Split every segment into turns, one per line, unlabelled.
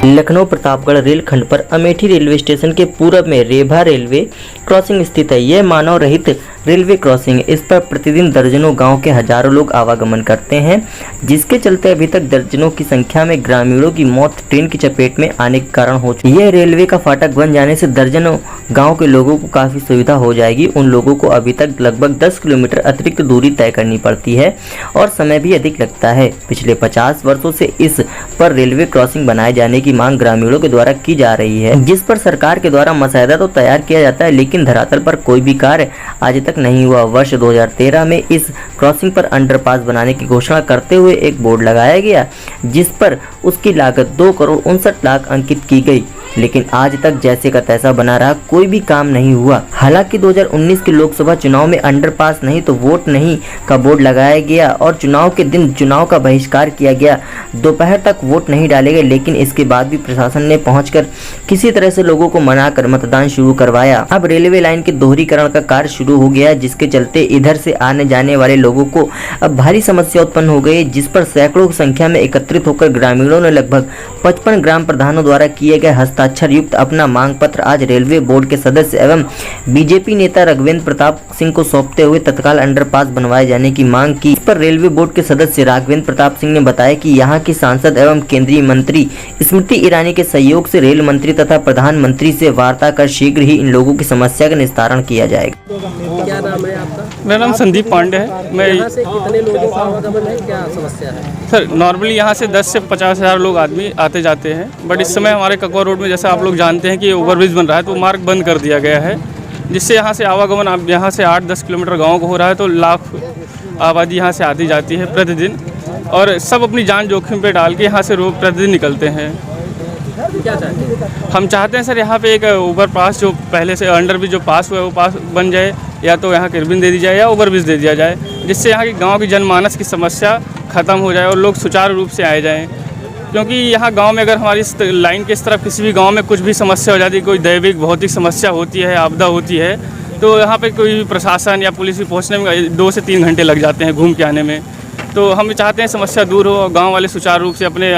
लखनऊ प्रतापगढ़ रेलखंड पर Amethi railway station के पूरब में रेभा रेलवे क्रॉसिंग स्थित है। यह मानव रहित रेलवे क्रॉसिंग है। इस पर प्रतिदिन दर्जनों गांव के हजारों लोग आवागमन करते हैं, जिसके चलते अभी तक दर्जनों की संख्या में ग्रामीणों की मौत ट्रेन की चपेट में आने के कारण हो चुकी है। यह रेलवे का फाटक बन जाने से दर्जनों गाँव के लोगों को काफी सुविधा हो जाएगी। उन लोगों को अभी तक लगभग 10 किलोमीटर अतिरिक्त दूरी तय करनी पड़ती है और समय भी अधिक लगता है। पिछले 50 वर्षों से इस पर रेलवे क्रॉसिंग बनाए जाने की मांग ग्रामीणों के द्वारा की जा रही है, जिस पर सरकार के द्वारा मसौदा तो तैयार किया जाता है, लेकिन धरातल पर कोई भी कार्य आज तक नहीं हुआ। वर्ष 2013 में इस क्रॉसिंग पर अंडरपास बनाने की घोषणा करते हुए एक बोर्ड लगाया गया, जिस पर उसकी लागत 2 करोड़ 59 लाख अंकित की गई, लेकिन आज तक जैसे का तैसा बना रहा, कोई भी काम नहीं हुआ। हालांकि 2019 के लोकसभा चुनाव में अंडरपास नहीं तो वोट नहीं का बोर्ड लगाया गया और चुनाव के दिन चुनाव का बहिष्कार किया गया। दोपहर तक वोट नहीं डाले गए, लेकिन इसके बाद भी प्रशासन ने पहुंचकर किसी तरह से लोगों को मनाकर मतदान शुरू करवाया। अब रेलवे लाइन के दोहरीकरण का कार्य शुरू हो गया, जिसके चलते इधर से आने जाने वाले लोगों को अब भारी समस्या उत्पन्न हो गई, जिस पर सैकड़ों की संख्या में एकत्रित होकर ग्रामीणों ने लगभग 55 ग्राम प्रधानों द्वारा किए गए हस्ताक्षर युक्त अपना मांग पत्र आज रेलवे बोर्ड के सदस्य एवं बीजेपी नेता राघवेंद्र प्रताप सिंह को सौंपते हुए तत्काल अंडरपास बनवाए जाने की मांग की। इस पर रेलवे बोर्ड के सदस्य राघवेंद्र प्रताप सिंह ने बताया कि यहां की सांसद एवं केंद्रीय मंत्री स्मृति ईरानी के सहयोग से रेल मंत्री तथा प्रधानमंत्री से वार्ता कर शीघ्र ही इन लोगों की समस्या का निस्तारण किया जाएगा।
क्या नाम है आपका?
मेरा नाम संदीप पांडे है। मैं
यहाँ से कितने लोगों का आवागमन है, क्या समस्या है?
सर नॉर्मली यहाँ से 10 से 50 हज़ार लोग आदमी आते जाते हैं, बट इस समय हमारे ककवा रोड में जैसा आप लोग जानते हैं कि ओवरब्रिज बन रहा है, तो मार्ग बंद कर दिया गया है, जिससे यहाँ से आवागमन अब यहाँ से 8-10 किलोमीटर गाँव को हो रहा है, तो लाख आबादी यहाँ से आती जाती है प्रतिदिन, और सब अपनी जान जोखिम पे डाल के यहाँ से रोज प्रतिदिन निकलते हैं।
क्या चाहते हैं?
हम चाहते हैं सर यहाँ पे एक ओवर पास जो पहले से अंडर ब्रिज जो पास हुआ है वो पास बन जाए, या तो यहाँ किरबिन दे दी जाए या ओवर ब्रिज दे दिया जाए, जिससे यहाँ की गांव की जनमानस की समस्या ख़त्म हो जाए और लोग सुचारू रूप से आए जाएं। क्योंकि यहाँ गांव में अगर हमारी इस लाइन के इस तरफ किसी भी गांव में कुछ भी समस्या हो जाती है, कोई दैविक भौतिक समस्या होती है, आपदा होती है, तो यहाँ पे कोई भी प्रशासन या पुलिस भी पहुँचने में 2 से 3 घंटे लग जाते हैं घूम के आने में। तो हम चाहते हैं समस्या दूर हो और गाँव वाले सुचारू रूप से अपने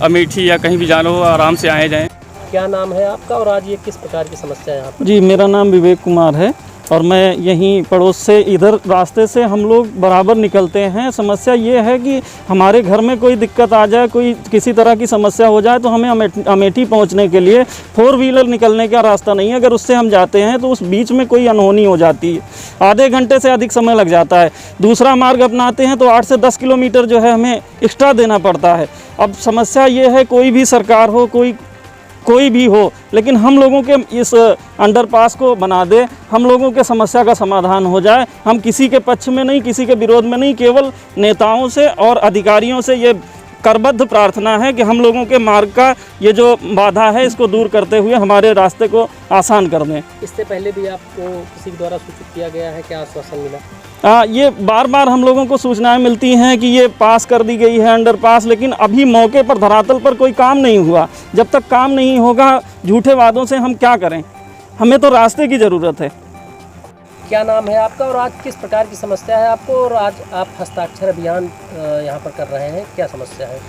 अमेठी या कहीं भी जाना हो आराम से आए जाएँ।
क्या नाम है आपका और आज ये किस प्रकार की समस्या है यहाँ पर?
जी, मेरा नाम विवेक कुमार है और मैं यहीं पड़ोस से इधर रास्ते से हम लोग बराबर निकलते हैं। समस्या ये है कि हमारे घर में कोई दिक्कत आ जाए, कोई किसी तरह की समस्या हो जाए, तो हमें अमेठी पहुंचने के लिए 4 व्हीलर निकलने का रास्ता नहीं है। अगर उससे हम जाते हैं तो उस बीच में कोई अनहोनी हो जाती है, आधे घंटे से अधिक समय लग जाता है। दूसरा मार्ग अपनाते हैं तो 8 से 10 किलोमीटर जो है हमें एक्स्ट्रा देना पड़ता है। अब समस्या ये है, कोई भी सरकार हो, कोई भी हो, लेकिन हम लोगों के इस अंडरपास को बना दे, हम लोगों के समस्या का समाधान हो जाए। हम किसी के पक्ष में नहीं, किसी के विरोध में नहीं, केवल नेताओं से और अधिकारियों से ये करबद्ध प्रार्थना है कि हम लोगों के मार्ग का ये जो बाधा है इसको दूर करते हुए हमारे रास्ते को आसान कर दें।
इससे पहले भी आपको किसी के द्वारा सूचित किया गया है, क्या आश्वासन मिला?
ये बार बार हम लोगों को सूचनाएं मिलती हैं कि ये पास कर दी गई है अंडरपास, लेकिन अभी मौके पर धरातल पर कोई काम नहीं हुआ। जब तक काम नहीं होगा, झूठे वादों से हम क्या करें? हमें तो रास्ते की ज़रूरत है।
क्या नाम है आपका और आज किस प्रकार की समस्या है आपको, और आज आप हस्ताक्षर अभियान यहाँ पर कर रहे हैं, क्या समस्या है?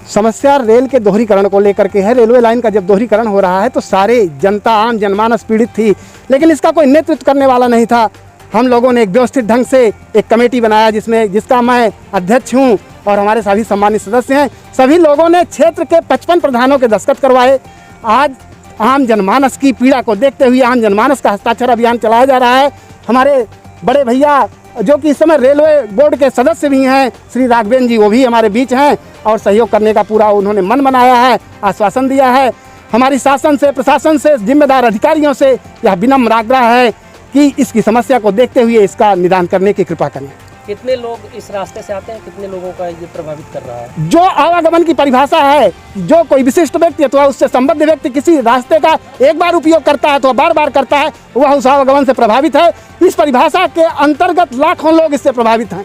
समस्या रेल के दोहरीकरण को लेकर के है। रेलवे लाइन का जब दोहरीकरण हो रहा है तो सारे जनता, आम जनमानस पीड़ित थी, लेकिन इसका कोई नेतृत्व करने वाला नहीं था। हम लोगों ने एक व्यवस्थित ढंग से एक कमेटी बनाया जिसका मैं अध्यक्ष हूं और हमारे सभी सम्मानित सदस्य हैं। सभी लोगों ने क्षेत्र के 55 प्रधानों के दस्तखत करवाए। आज आम जनमानस की पीड़ा को देखते हुए आम जनमानस का हस्ताक्षर अभियान चलाया जा रहा है। हमारे बड़े भैया जो कि इस समय रेलवे बोर्ड के सदस्य भी हैं, श्री राघवेंद्र जी, वो भी हमारे बीच हैं और सहयोग करने का पूरा उन्होंने मन बनाया है, आश्वासन दिया है। हमारी शासन से, प्रशासन से, जिम्मेदार अधिकारियों से यह विनम्र आग्रह है कि इसकी समस्या को देखते हुए इसका निदान करने की कृपा करें।
कितने लोग इस रास्ते से आते हैं, कितने लोगों का ये प्रभावित कर रहा है?
जो आवागमन की परिभाषा है, जो कोई विशिष्ट व्यक्ति अथवा उससे संबद्ध व्यक्ति किसी रास्ते का एक बार उपयोग करता है तो बार बार करता है, वह उस आवागमन से प्रभावित है। इस परिभाषा के अंतर्गत लाखों लोग इससे प्रभावित हैं।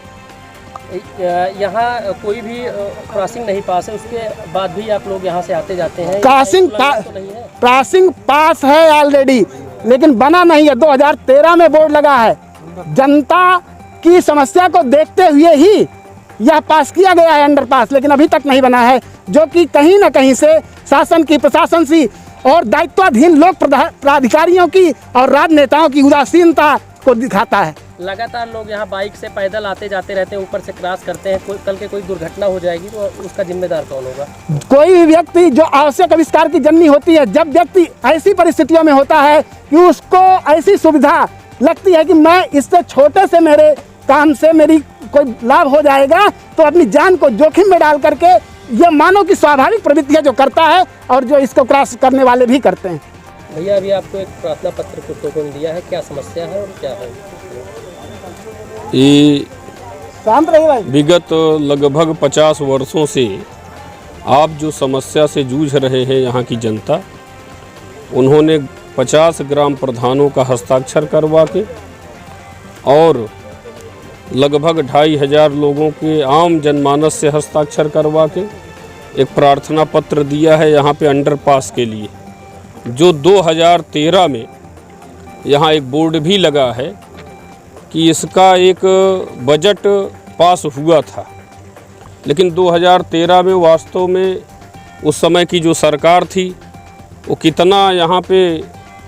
यहाँ कोई भी क्रॉसिंग नहीं पास है, उसके बाद भी आप लोग यहाँ से आते जाते हैं?
क्रॉसिंग पास है ऑलरेडी, लेकिन बना नहीं है। 2013 में बोर्ड लगा है। जनता की समस्या को देखते हुए ही यह पास किया गया है अंडरपास, लेकिन अभी तक नहीं बना है। जो कि कहीं ना कहीं से शासन की, प्रशासन की और दायित्वाधीन लोक प्राधिकारियों की और राजनेताओं की उदासीनता को दिखाता है।
लगातार लोग यहाँ बाइक से पैदल आते जाते रहते हैं, ऊपर से क्रॉस करते हैं, कल के कोई दुर्घटना हो जाएगी तो उसका जिम्मेदार कौन होगा?
कोई भी व्यक्ति जो आवश्यक आविष्कार की जननी होती है, जब व्यक्ति ऐसी परिस्थितियों में होता है कि उसको ऐसी सुविधा लगती है कि मैं इससे छोटे से मेरे काम से मेरी कोई लाभ हो जाएगा, तो अपनी जान को जोखिम में डाल करके यह मानव की स्वाभाविक प्रवृत्ति है जो करता है और जो इसको क्रॉस करने वाले भी करते हैं।
भैया अभी आपको एक प्रार्थना पत्र कुछ लोगों ने दिया है, क्या समस्या है और क्या है?
ये
शांत रहिए भाई।
विगत लगभग 50 वर्षों से आप जो समस्या से जूझ रहे हैं यहाँ की जनता, उन्होंने 50 ग्राम प्रधानों का हस्ताक्षर करवा के और लगभग 2500 लोगों के आम जनमानस से हस्ताक्षर करवा के एक प्रार्थना पत्र दिया है यहाँ पे अंडरपास के लिए, जो 2013 में यहाँ एक बोर्ड भी लगा है कि इसका एक बजट पास हुआ था। लेकिन 2013 में वास्तव में उस समय की जो सरकार थी वो कितना यहाँ पे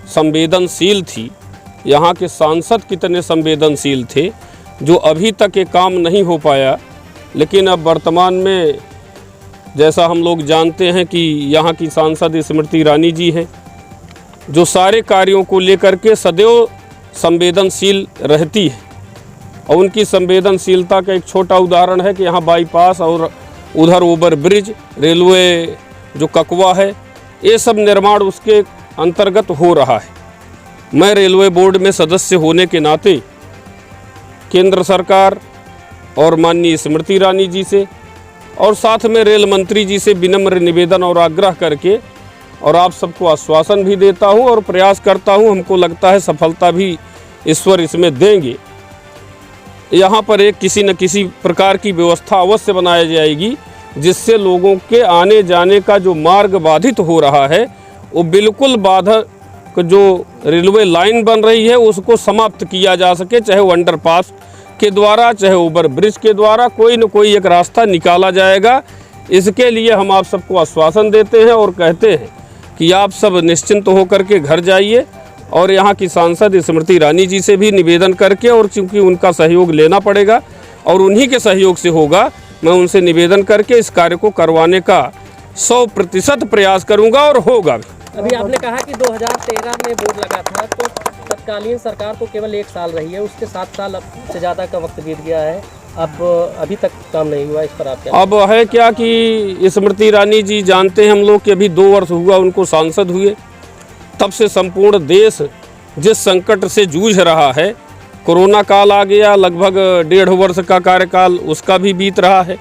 संवेदनशील थी, यहाँ के सांसद कितने संवेदनशील थे, जो अभी तक ये काम नहीं हो पाया। लेकिन अब वर्तमान में जैसा हम लोग जानते हैं कि यहाँ की सांसद स्मृति ईरानी जी हैं, जो सारे कार्यों को लेकर के सदैव संवेदनशील रहती है। और उनकी संवेदनशीलता का एक छोटा उदाहरण है कि यहाँ बाईपास और उधर ओवर ब्रिज, रेलवे जो ककवा है, ये सब निर्माण उसके अंतर्गत हो रहा है। मैं रेलवे बोर्ड में सदस्य होने के नाते केंद्र सरकार और माननीय स्मृति ईरानी जी से और साथ में रेल मंत्री जी से विनम्र निवेदन और आग्रह करके और आप सबको आश्वासन भी देता हूं और प्रयास करता हूं, हमको लगता है सफलता भी ईश्वर इसमें देंगे। यहाँ पर एक किसी न किसी प्रकार की व्यवस्था अवश्य बनाई जाएगी, जिससे लोगों के आने जाने का जो मार्ग बाधित हो रहा है वो बिल्कुल बाधक जो रेलवे लाइन बन रही है उसको समाप्त किया जा सके, चाहे वो अंडरपास के द्वारा चाहे ओवर ब्रिज के द्वारा कोई न कोई एक रास्ता निकाला जाएगा। इसके लिए हम आप सबको आश्वासन देते हैं और कहते हैं कि आप सब निश्चिंत होकर के घर जाइए और यहाँ की सांसद स्मृति ईरानी जी से भी निवेदन करके, और चूँकि उनका सहयोग लेना पड़ेगा और उन्हीं के सहयोग से होगा, मैं उनसे निवेदन करके इस कार्य को करवाने का 100% प्रयास करूँगा और होगा भी।
अभी आपने कहा कि 2013 में बोर्ड लगा था, तो तत्कालीन सरकार को केवल 1 साल रही है, उसके 7 साल अब से ज़्यादा का वक्त बीत गया है, अब अभी तक काम नहीं हुआ। इस पर आप क्या?
अब है क्या कि स्मृति ईरानी जी जानते हैं हम लोग कि अभी 2 वर्ष हुआ उनको सांसद हुए, तब से संपूर्ण देश जिस संकट से जूझ रहा है, कोरोना काल आ गया, लगभग 1.5 वर्ष का कार्यकाल उसका भी बीत रहा है,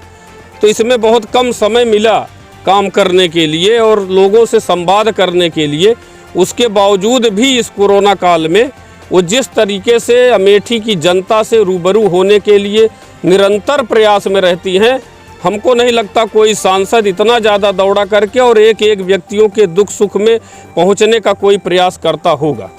तो इसमें बहुत कम समय मिला काम करने के लिए और लोगों से संवाद करने के लिए। उसके बावजूद भी इस कोरोना काल में वो जिस तरीके से अमेठी की जनता से रूबरू होने के लिए निरंतर प्रयास में रहती हैं, हमको नहीं लगता कोई सांसद इतना ज़्यादा दौड़ा करके और एक एक व्यक्तियों के दुख सुख में पहुंचने का कोई प्रयास करता होगा।